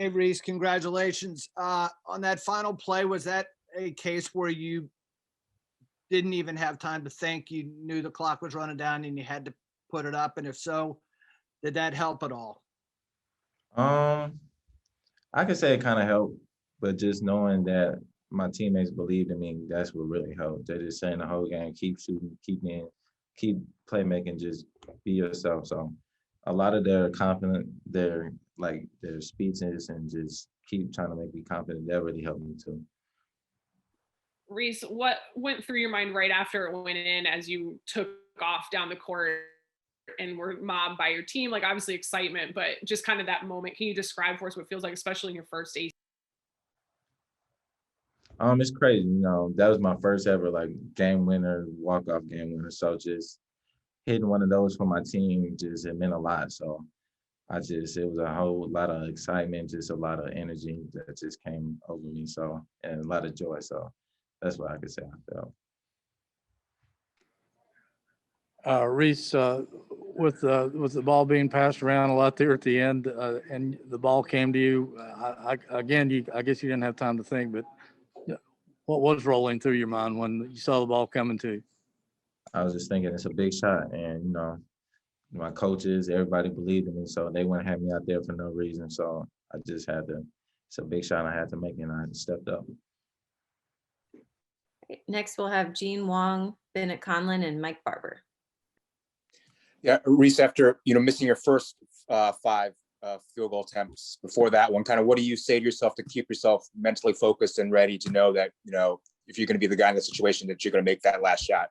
Hey, Reese, congratulations. On that final play, was that a case where you didn't even have time to think? You knew the clock was running down and you had to put it up? And if so, did that help at all? Um, I could say it kind of helped, but just knowing that my teammates believed in me, that's what really helped. They just saying the whole game, keep shooting, keep playmaking, just be yourself. So a lot of their confident, their speeches and just keep trying to make me confident. That really helped me too. Reese, what went through your mind right after it went in as you took off down the court and were mobbed by your team? Like obviously excitement, but just kind of that moment. Can you describe for us what it feels like, especially in your first ACC? It's crazy, that was my first ever like game winner, walk-off game winner. So just hitting one of those for my team just it meant a lot. So it was a whole lot of excitement, just a lot of energy that just came over me. So, and a lot of joy. So that's what I could say I felt. Reese, with the ball being passed around a lot there at the end, and the ball came to you, I guess you didn't have time to think, but what was rolling through your mind when you saw the ball coming to you? I was just thinking it's a big shot, and my coaches, everybody believed in me, so they wouldn't have me out there for no reason. So I just had to. It's a big shot I had to make, and I stepped up. Next, we'll have Gene Wong, Bennett Conlon, and Mike Barber. Yeah, Reese, after missing your first 5 field goal attempts before that one, kind of what do you say to yourself to keep yourself mentally focused and ready to know that if you're going to be the guy in the situation that you're going to make that last shot?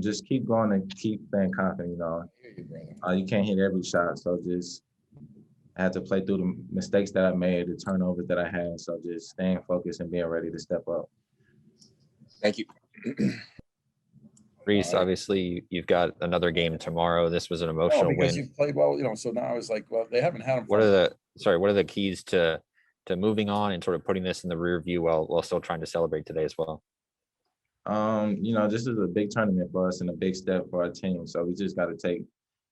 Just keep going and keep staying confident. You can't hit every shot, so just I had to play through the mistakes that I made, the turnovers that I had. So just staying focused and being ready to step up. Thank you. Reese, obviously you've got another game tomorrow. This was an emotional because win. you've played well, so now it's like, well, they haven't had them. What are the keys to moving on and sort of putting this in the rear view while still trying to celebrate today as well? This is a big tournament for us and a big step for our team. So we just got to take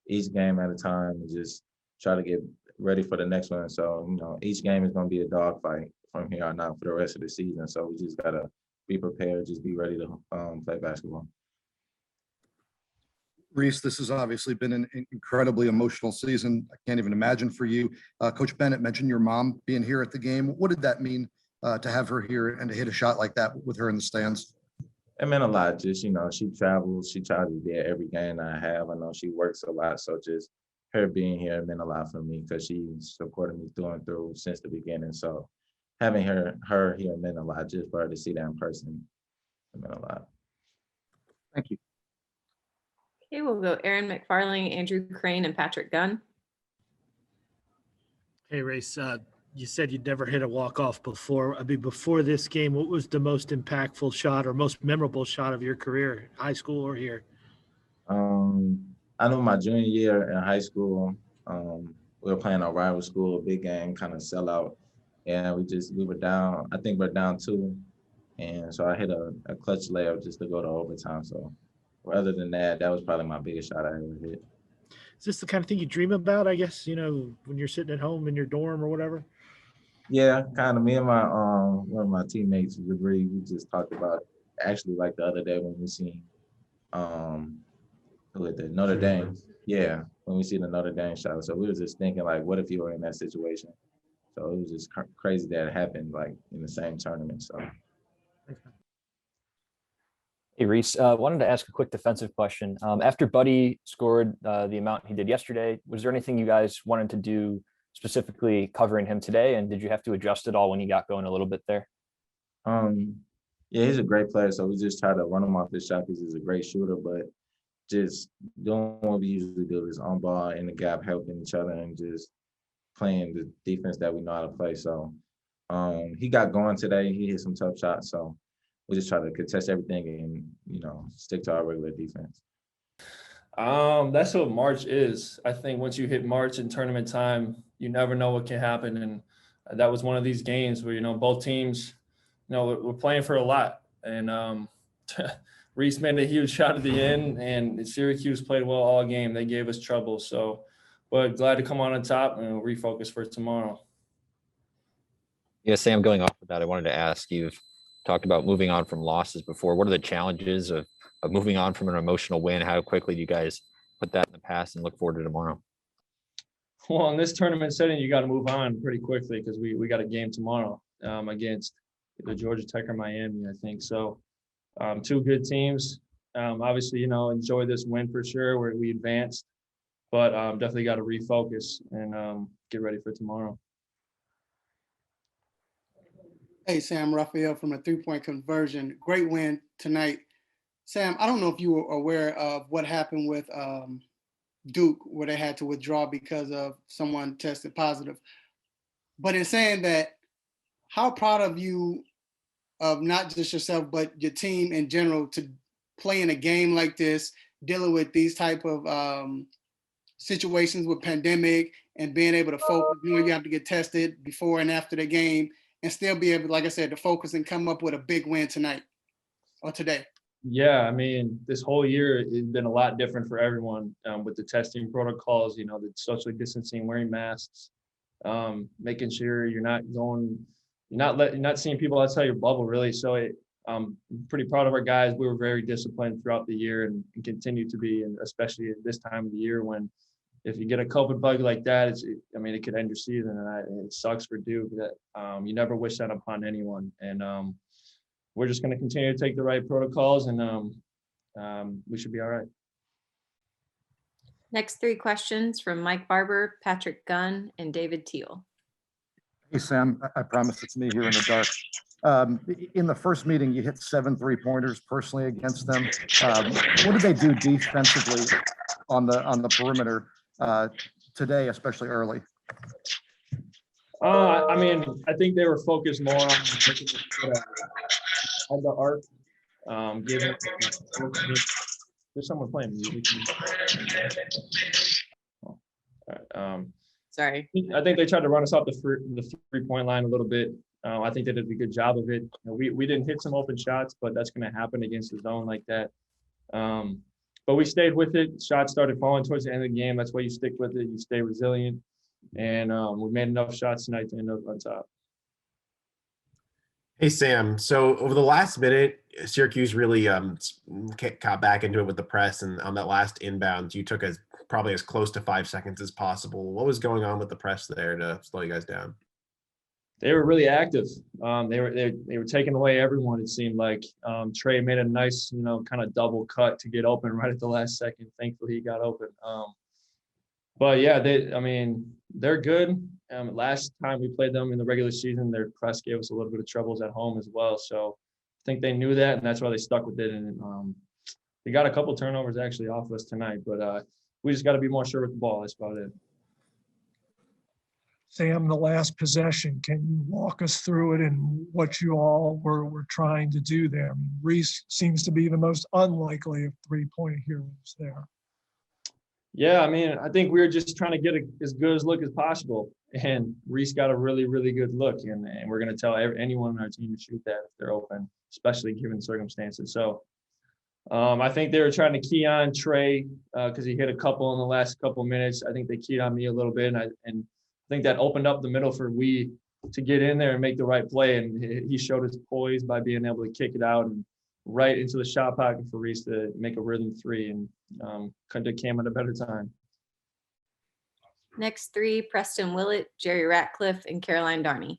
each game at a time and just try to get ready for the next one. So, each game is going to be a dogfight from here on out for the rest of the season. So we just got to be prepared, just be ready to play basketball. Reese, this has obviously been an incredibly emotional season. I can't even imagine for you. Coach Bennett mentioned your mom being here at the game. What did that mean to have her here and to hit a shot like that with her in the stands? It meant a lot. Just, she travels. She tries to be at every game I have. I know she works a lot. So just her being here meant a lot for me because she supported me through and through since the beginning. So having her here meant a lot. Just for her to see that in person, it meant a lot. Thank you. Okay, we'll go Aaron McFarling, Andrew Crane, and Patrick Gunn. Hey, Reese, you said you'd never hit a walk-off before. I mean, before this game, what was the most impactful shot or most memorable shot of your career, high school or here? I know my junior year in high school, we were playing our rival school, a big game, kind of sellout. And we were down, I think we're down 2. And so I hit a clutch layup just to go to overtime. So other than that, that was probably my biggest shot I ever hit. Is this the kind of thing you dream about, I guess, when you're sitting at home in your dorm or whatever? Yeah, kind of. Me and one of my teammates agreed. We just talked about it, actually like the other day when we seen the Notre Dame. Yeah, when we see the Notre Dame shot. So we were just thinking like, what if you were in that situation? So it was just crazy that it happened like in the same tournament. So. Hey, Reese, wanted to ask a quick defensive question. After Buddy scored the amount he did yesterday, was there anything you guys wanted to do specifically covering him today? And did you have to adjust it all when he got going a little bit there? Yeah, he's a great player. So we just try to run him off his shot because he's a great shooter, but just doing what we usually do is on ball in the gap, helping each other and just playing the defense that we know how to play. So he got going today. He hit some tough shots. So we just try to contest everything and, stick to our regular defense. That's what March is. I think once you hit March and tournament time, you never know what can happen. And that was one of these games where, both teams, we're playing for a lot. And Reese made a huge shot at the end, and Syracuse played well all game. They gave us trouble. So, but glad to come on top and refocus for tomorrow. Yeah, Sam, going off of that, I wanted to ask, you've talked about moving on from losses before. What are the challenges of moving on from an emotional win? How quickly do you guys put that in the past and look forward to tomorrow? Well, in this tournament setting, you got to move on pretty quickly because we got a game tomorrow against either Georgia Tech or Miami, I think. So two good teams. Obviously, enjoy this win for sure where we advanced, but definitely got to refocus and get ready for tomorrow. Hey, Sam, Raphael from a 3-point conversion. Great win tonight. Sam, I don't know if you were aware of what happened with Duke, where they had to withdraw because of someone tested positive. But in saying that, how proud of you of not just yourself, but your team in general to play in a game like this, dealing with these type of situations with pandemic and being able to focus, you have to get tested before and after the game and still be able, like I said, to focus and come up with a big win tonight or today. Yeah, I mean, this whole year has been a lot different for everyone with the testing protocols, the social distancing, wearing masks, making sure you're not seeing people outside your bubble really. So I'm pretty proud of our guys. We were very disciplined throughout the year and continue to be, and especially at this time of the year when if you get a COVID bug like that, it could end your season, and it sucks for Duke. That you never wish that upon anyone, and we're just going to continue to take the right protocols, and we should be all right. Next 3 questions from Mike Barber, Patrick Gunn, and David Teal. Hey, Sam, I promise it's me here in the dark. In the first meeting, you hit 7 3-pointers personally against them. What did they do defensively on the perimeter today, especially early? I think they were focused more on the arc. There's someone playing music. Sorry. I think they tried to run us off the 3-point line a little bit. I think they did a good job of it. We didn't hit some open shots, but that's going to happen against a zone like that. But we stayed with it. Shots started falling towards the end of the game. That's why you stick with it. You stay resilient. And we made enough shots tonight to end up on top. Hey, Sam. So over the last minute, Syracuse really got back into it with the press. And on that last inbound, you took probably as close to 5 seconds as possible. What was going on with the press there to slow you guys down? They were really active. They were taking away everyone, it seemed like. Trey made a nice, kind of double cut to get open right at the last second. Thankfully, he got open. But yeah, they're good. Last time we played them in the regular season, their press gave us a little bit of troubles at home as well. So I think they knew that, and that's why they stuck with it. And they got a couple turnovers actually off us tonight, but we just got to be more sure with the ball. That's about it. Sam, the last possession, can you walk us through it and what you all were trying to do there? I mean, Reese seems to be the most unlikely of 3-point heroes there. Yeah, I think we were just trying to get as good a look as possible. And Reese got a really, really good look. And we're going to tell anyone on our team to shoot that if they're open, especially given circumstances. So I think they were trying to key on Trey because he hit a couple in the last couple minutes. I think they keyed on me a little bit. And I think that opened up the middle for we to get in there and make the right play. And he showed his poise by being able to kick it out and right into the shot pocket for Reese to make a rhythm 3. And couldn't have came at a better time. Next 3, Preston Willett, Jerry Ratcliffe, and Caroline Darny.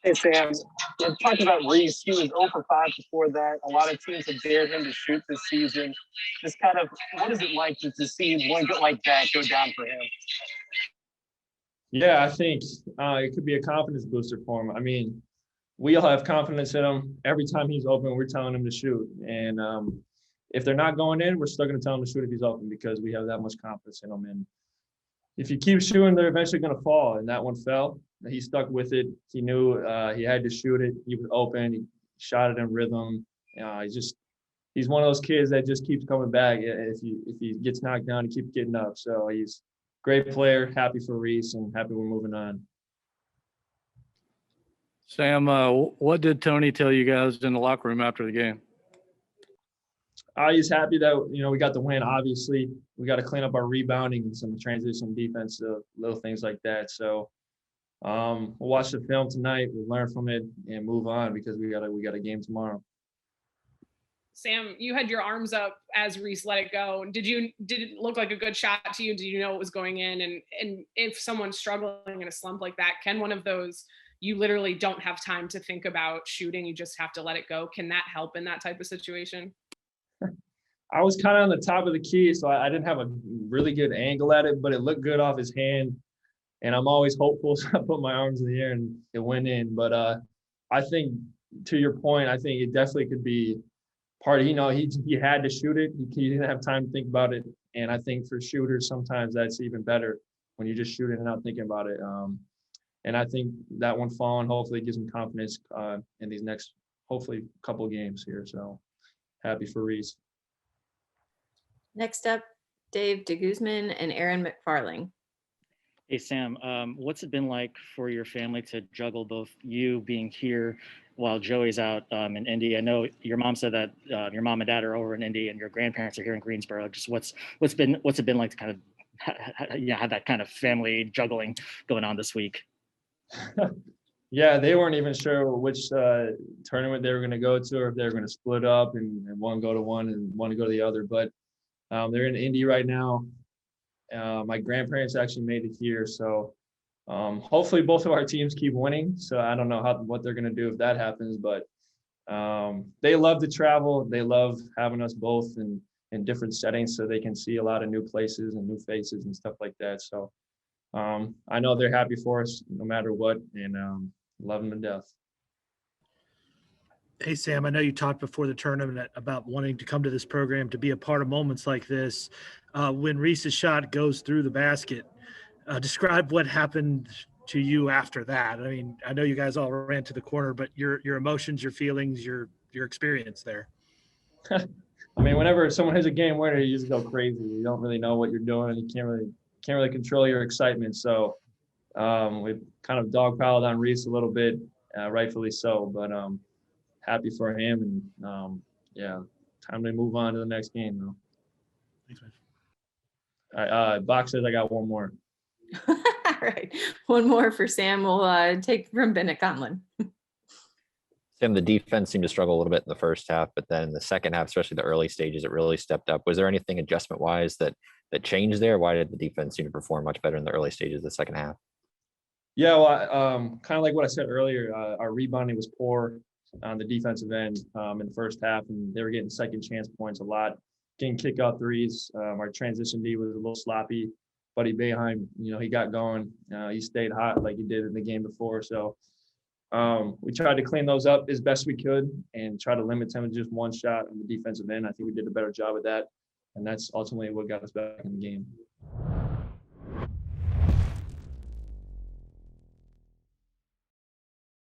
Hey, Sam, you talked about Reese. He was 0 for 5 before that. A lot of teams have dared him to shoot this season. Just kind of, what is it like to see one good like that go down for him? Yeah, I think it could be a confidence booster for him. We all have confidence in him. Every time he's open, we're telling him to shoot. And if they're not going in, we're still going to tell him to shoot if he's open because we have that much confidence in him. And if you keep shooting, they're eventually going to fall. And that one fell. He stuck with it. He knew he had to shoot it. He was open. He shot it in rhythm. He's one of those kids that just keeps coming back. If he gets knocked down, he keeps getting up. So he's a great player. Happy for Reese and happy we're moving on. Sam, what did Tony tell you guys in the locker room after the game? I was happy that, we got the win. Obviously, we got to clean up our rebounding and some transition defensive little things like that. So we'll watch the film tonight. We'll learn from it and move on because we got a game tomorrow. Sam, you had your arms up as Reese let it go. Did it look like a good shot to you? Did you know it was going in? And if someone's struggling in a slump like that, can one of those, you literally don't have time to think about shooting, you just have to let it go, can that help in that type of situation? I was kind of on the top of the key, so I didn't have a really good angle at it, but it looked good off his hand. And I'm always hopeful, so I put my arms in the air and it went in. But I think, to your point, I think it definitely could be part of, he had to shoot it. He didn't have time to think about it. And I think for shooters, sometimes that's even better when you just shoot it and not thinking about it. And I think that one falling hopefully gives him confidence in these next, hopefully, couple games here. So happy for Reese. Next up, Dave DeGuzman and Aaron McFarling. Hey, Sam, what's it been like for your family to juggle both you being here while Joey's out in Indy? I know your mom said that your mom and dad are over in Indy and your grandparents are here in Greensboro. Just what's it been like to kind of have that kind of family juggling going on this week? Yeah, they weren't even sure which tournament they were going to go to, or if they were going to split up and one go to one and one to go to the other. But they're in Indy right now. My grandparents actually made it here, so hopefully both of our teams keep winning. So I don't know what they're going to do if that happens, but they love to travel. They love having us both in different settings so they can see a lot of new places and new faces and stuff like that. So I know they're happy for us no matter what, and love them to death. Hey, Sam, I know you talked before the tournament about wanting to come to this program to be a part of moments like this. When Reese's shot goes through the basket, describe what happened to you after that. I mean, I know you guys all ran to the corner, but your emotions, your feelings, your experience there. I mean, whenever someone hits a game winner, you just go crazy. You don't really know what you're doing. You can't really control your excitement. So we kind of dogpiled on Reese a little bit, rightfully so. But happy for him, and yeah, time to move on to the next game though. Thanks, man. All right, Box says I got one more. All right, one more for Sam. We'll take from Bennett Conlon. Sam, the defense seemed to struggle a little bit in the first half, but then in the second half, especially the early stages, it really stepped up. Was there anything adjustment-wise that changed there? Why did the defense seem to perform much better in the early stages of the second half? Yeah, well, kind of like what I said earlier, our rebounding was poor on the defensive end in the first half, and they were getting second chance points a lot, getting kick out threes. Our transition D was a little sloppy. Buddy Boeheim, he got going. He stayed hot like he did in the game before. So we tried to clean those up as best we could and try to limit them to just one shot on the defensive end. I think we did a better job of that, and that's ultimately what got us back in the game.